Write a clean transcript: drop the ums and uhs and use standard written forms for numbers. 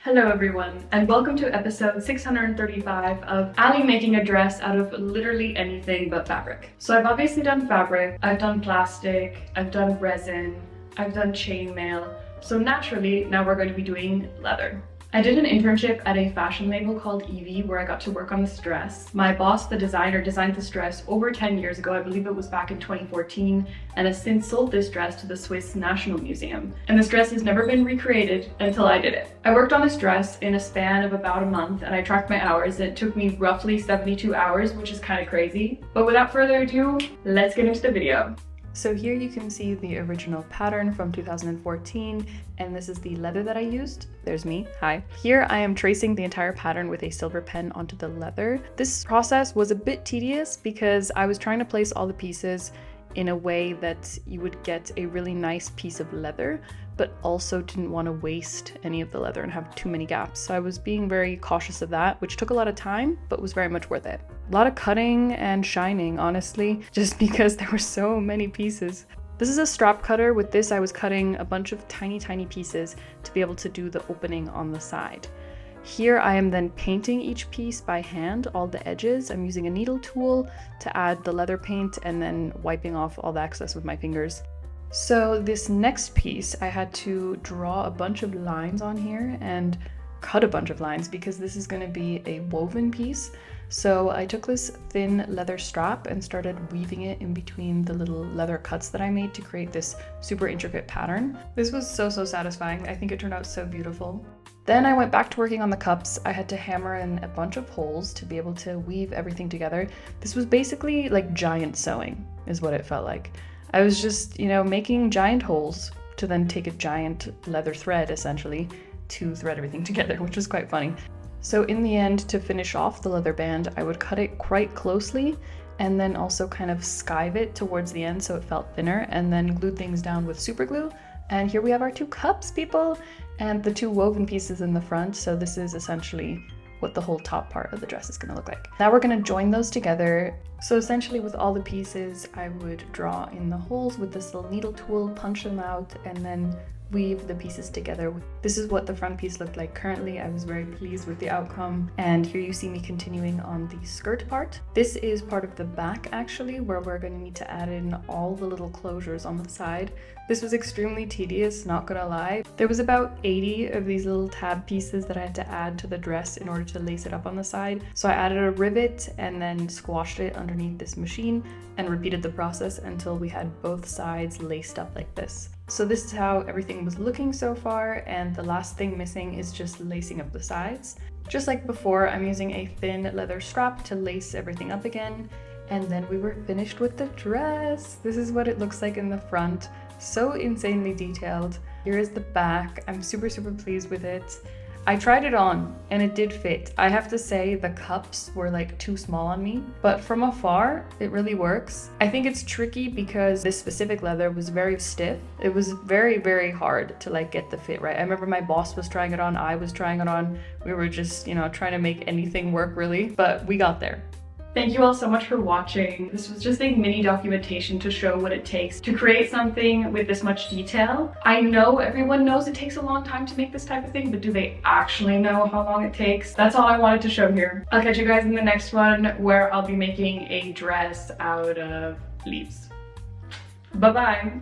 Hello everyone, and welcome to episode 635 of Ally making a dress out of literally anything but fabric. So I've obviously done fabric, I've done plastic, I've done resin, I've done chainmail, so naturally now we're going to be doing leather. I did an internship at a fashion label called YVY where I got to work on this dress. My boss, the designer, designed this dress over 10 years ago. I believe it was back in 2014, and has since sold this dress to the Swiss National Museum. And this dress has never been recreated until I did it. I worked on this dress in a span of about a month, and I tracked my hours. It took me roughly 72 hours, which is kind of crazy. But without further ado, let's get into the video. So here you can see the original pattern from 2014, and this is the leather that I used. There's me, hi. Here I am tracing the entire pattern with a silver pen onto the leather. This process was a bit tedious because I was trying to place all the pieces in a way that you would get a really nice piece of leather, but also didn't want to waste any of the leather and have too many gaps. So I was being very cautious of that, which took a lot of time, but was very much worth it. A lot of cutting and shining, honestly, just because there were so many pieces. This is a strap cutter. With this, I was cutting a bunch of tiny pieces to be able to do the opening on the side. Here I am then painting each piece by hand, all the edges. I'm using a needle tool to add the leather paint and then wiping off all the excess with my fingers. So this next piece, I had to draw a bunch of lines on here and cut a bunch of lines because this is going to be a woven piece. So I took this thin leather strap and started weaving it in between the little leather cuts that I made to create this super intricate pattern. This was so satisfying. I think it turned out so beautiful. Then I went back to working on the cups. I had to hammer in a bunch of holes to be able to weave everything together. This was basically like giant sewing, is what it felt like. I was just, making giant holes to then take a giant leather thread, essentially, to thread everything together, which was quite funny. So in the end, to finish off the leather band, I would cut it quite closely and then also kind of skive it towards the end so it felt thinner, and then glue things down with super glue. And here we have our two cups, people, and the two woven pieces in the front. So this is essentially what the whole top part of the dress is going to look like. Now we're going to join those together. So essentially with all the pieces, I would draw in the holes with this little needle tool, punch them out, and then weave the pieces together. This is what the front piece looked like currently. I was very pleased with the outcome. And here you see me continuing on the skirt part. This is part of the back actually, where we're going to need to add in all the little closures on the side. This was extremely tedious, not gonna lie. There was about 80 of these little tab pieces that I had to add to the dress in order to lace it up on the side. So I added a rivet and then squashed it underneath this machine and repeated the process until we had both sides laced up like this. So this is how everything was looking so far, and the last thing missing is just lacing up the sides. Just like before, I'm using a thin leather strap to lace everything up again, and then we were finished with the dress. This is what it looks like in the front. So insanely detailed. Here is the back. I'm super pleased with it. I tried it on and it did fit. I have to say the cups were like too small on me, but from afar, it really works. I think it's tricky because this specific leather was very stiff. It was very hard to like get the fit right. I remember my boss was trying it on, I was trying it on. We were just, trying to make anything work really, but we got there. Thank you all so much for watching. This was just a mini documentation to show what it takes to create something with this much detail. I know everyone knows it takes a long time to make this type of thing, but do they actually know how long it takes? That's all I wanted to show here. I'll catch you guys in the next one where I'll be making a dress out of leaves. Bye-bye.